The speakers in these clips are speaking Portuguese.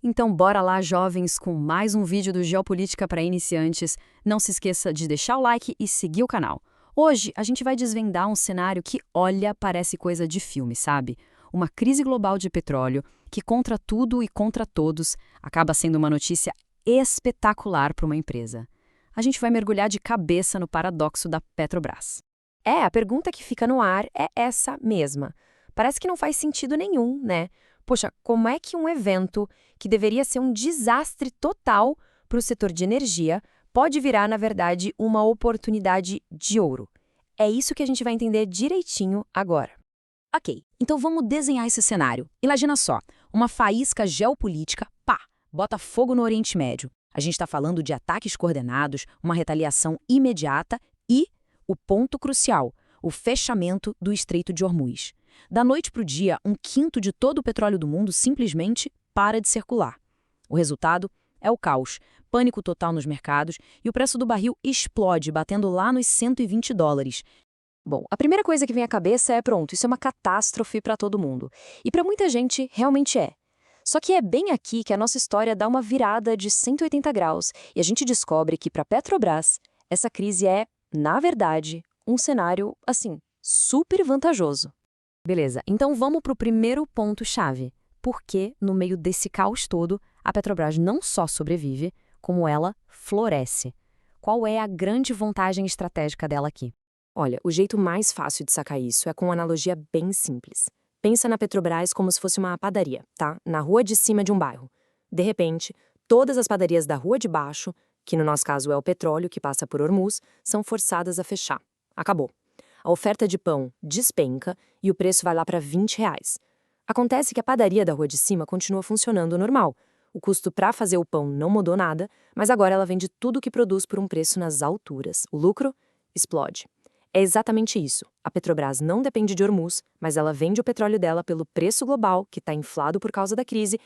Então bora lá, jovens, com mais um vídeo do Geopolítica para Iniciantes. Não se esqueça de deixar o like e seguir o canal. Hoje a gente vai desvendar um cenário que, olha, parece coisa de filme, sabe? Uma crise global de petróleo que, contra tudo e contra todos, acaba sendo uma notícia espetacular para uma empresa. A gente vai mergulhar de cabeça no paradoxo da Petrobras. A pergunta que fica no ar é essa mesma. Parece que não faz sentido nenhum, né? Poxa, como é que um evento que deveria ser um desastre total para o setor de energia pode virar, na verdade, uma oportunidade de ouro? É isso que a gente vai entender direitinho agora. Ok, então vamos desenhar esse cenário. Imagina só, uma faísca geopolítica, pá, bota fogo no Oriente Médio. A gente está falando de ataques coordenados, uma retaliação imediata e, o ponto crucial, o fechamento do Estreito de Hormuz. Da noite para o dia, 1/5 de todo o petróleo do mundo simplesmente para de circular. O resultado é o caos, pânico total nos mercados e o preço do barril explode, batendo lá nos $120. Bom, a primeira coisa que vem à cabeça é, pronto, isso é uma catástrofe para todo mundo. E para muita gente, realmente é. Só que é bem aqui que a nossa história dá uma virada de 180 graus e a gente descobre que para a Petrobras, essa crise é, na verdade, um cenário, assim, super vantajoso. Beleza, então vamos para o primeiro ponto-chave. Por que, no meio desse caos todo, a Petrobras não só sobrevive, como ela floresce? Qual é a grande vantagem estratégica dela aqui? Olha, o jeito mais fácil de sacar isso é com uma analogia bem simples. Pensa na Petrobras como se fosse uma padaria, tá? Na rua de cima de um bairro. De repente, todas as padarias da rua de baixo, que no nosso caso é o petróleo que passa por Hormuz, são forçadas a fechar. Acabou. A oferta de pão despenca e o preço vai lá para R$ 20. Acontece que a padaria da rua de cima continua funcionando normal. O custo para fazer o pão não mudou nada, mas agora ela vende tudo o que produz por um preço nas alturas. O lucro explode. É exatamente isso. A Petrobras não depende de Hormuz, mas ela vende o petróleo dela pelo preço global, que está inflado por causa da crise.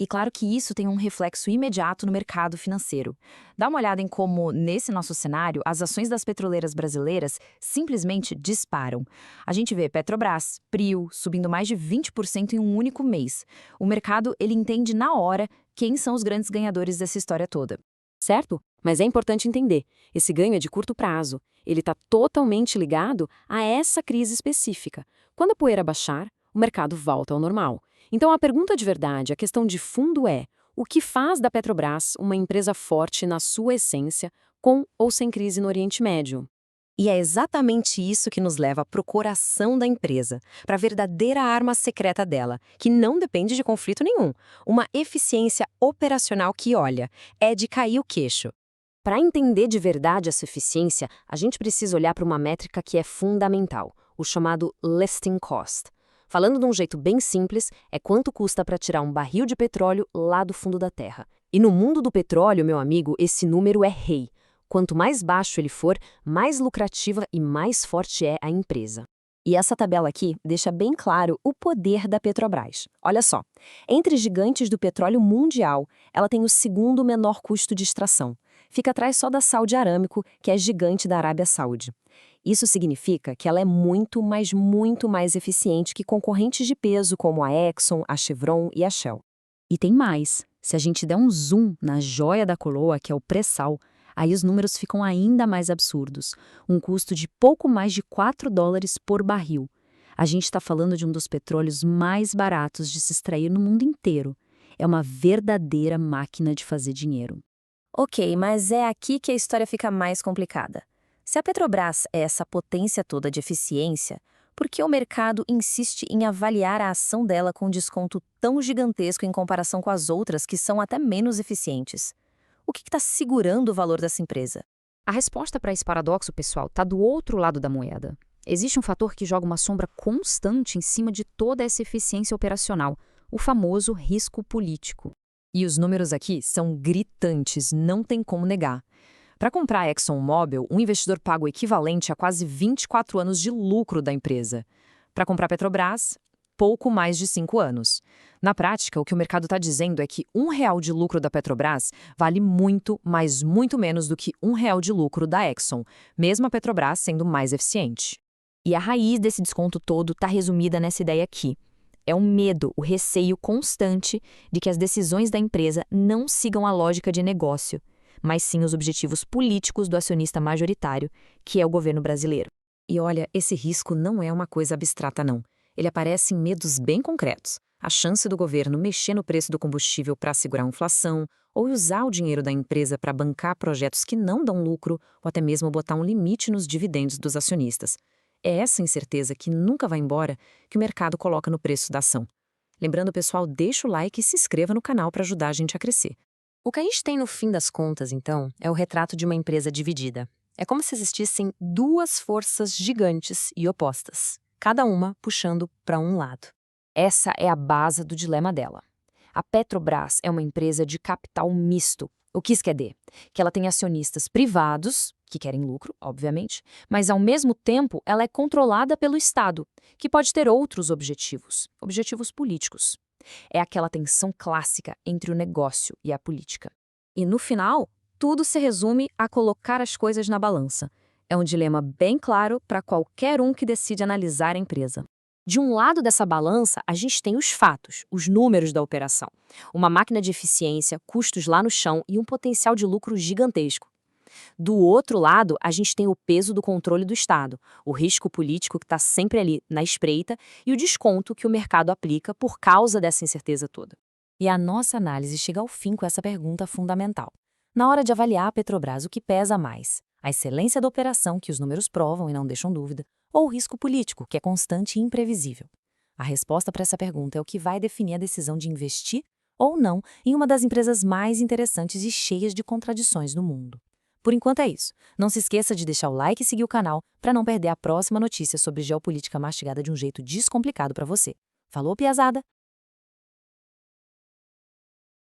E claro que isso tem um reflexo imediato no mercado financeiro. Dá uma olhada em como, nesse nosso cenário, as ações das petroleiras brasileiras simplesmente disparam. A gente vê Petrobras, Prio, subindo mais de 20% em um único mês. O mercado, ele entende na hora quem são os grandes ganhadores dessa história toda. Certo? Mas é importante entender, esse ganho é de curto prazo. Ele está totalmente ligado a essa crise específica. Quando a poeira baixar, o mercado volta ao normal. Então a pergunta de verdade, a questão de fundo é: o que faz da Petrobras uma empresa forte na sua essência, com ou sem crise no Oriente Médio? E é exatamente isso que nos leva para o coração da empresa, para a verdadeira arma secreta dela, que não depende de conflito nenhum. Uma eficiência operacional que, olha, é de cair o queixo. Para entender de verdade essa eficiência, a gente precisa olhar para uma métrica que é fundamental, o chamado lifting cost. Falando de um jeito bem simples, é quanto custa para tirar um barril de petróleo lá do fundo da terra. E no mundo do petróleo, meu amigo, esse número é rei. Quanto mais baixo ele for, mais lucrativa e mais forte é a empresa. E essa tabela aqui deixa bem claro o poder da Petrobras. Olha só, entre gigantes do petróleo mundial, ela tem o segundo menor custo de extração. Fica atrás só da Saudi Aramco, que é gigante da Arábia Saudi. Isso significa que ela é muito mais eficiente que concorrentes de peso como a Exxon, a Chevron e a Shell. E tem mais. Se a gente der um zoom na joia da coroa, que é o pré-sal, aí os números ficam ainda mais absurdos. Um custo de pouco mais de $4 por barril. A gente está falando de um dos petróleos mais baratos de se extrair no mundo inteiro. É uma verdadeira máquina de fazer dinheiro. Ok, mas é aqui que a história fica mais complicada. Se a Petrobras é essa potência toda de eficiência, por que o mercado insiste em avaliar a ação dela com um desconto tão gigantesco em comparação com as outras que são até menos eficientes? O que está segurando o valor dessa empresa? A resposta para esse paradoxo, pessoal, está do outro lado da moeda. Existe um fator que joga uma sombra constante em cima de toda essa eficiência operacional, o famoso risco político. E os números aqui são gritantes, não tem como negar. Para comprar a ExxonMobil, um investidor paga o equivalente a quase 24 anos de lucro da empresa. Para comprar Petrobras, pouco mais de 5 anos. Na prática, o que o mercado está dizendo é que R$ 1 de lucro da Petrobras vale muito, mas muito menos do que R$ 1 de lucro da Exxon, mesmo a Petrobras sendo mais eficiente. E a raiz desse desconto todo está resumida nessa ideia aqui. É o medo, o receio constante de que as decisões da empresa não sigam a lógica de negócio, mas sim os objetivos políticos do acionista majoritário, que é o governo brasileiro. E olha, esse risco não é uma coisa abstrata, não. Ele aparece em medos bem concretos. A chance do governo mexer no preço do combustível para segurar a inflação, ou usar o dinheiro da empresa para bancar projetos que não dão lucro, ou até mesmo botar um limite nos dividendos dos acionistas. É essa incerteza que nunca vai embora que o mercado coloca no preço da ação. Lembrando, pessoal, deixa o like e se inscreva no canal para ajudar a gente a crescer. O que a gente tem no fim das contas, então, é o retrato de uma empresa dividida. É como se existissem duas forças gigantes e opostas, cada uma puxando para um lado. Essa é a base do dilema dela. A Petrobras é uma empresa de capital misto. O que isso quer dizer? Que ela tem acionistas privados, que querem lucro, obviamente, mas ao mesmo tempo ela é controlada pelo Estado, que pode ter outros objetivos políticos. É aquela tensão clássica entre o negócio e a política. E no final, tudo se resume a colocar as coisas na balança. É um dilema bem claro para qualquer um que decide analisar a empresa. De um lado dessa balança, a gente tem os fatos, os números da operação. Uma máquina de eficiência, custos lá no chão e um potencial de lucro gigantesco. Do outro lado, a gente tem o peso do controle do Estado, o risco político que está sempre ali na espreita e o desconto que o mercado aplica por causa dessa incerteza toda. E a nossa análise chega ao fim com essa pergunta fundamental. Na hora de avaliar a Petrobras, o que pesa mais? A excelência da operação, que os números provam e não deixam dúvida, ou o risco político, que é constante e imprevisível? A resposta para essa pergunta é o que vai definir a decisão de investir ou não em uma das empresas mais interessantes e cheias de contradições do mundo. Por enquanto é isso. Não se esqueça de deixar o like e seguir o canal para não perder a próxima notícia sobre geopolítica mastigada de um jeito descomplicado para você. Falou, piazada?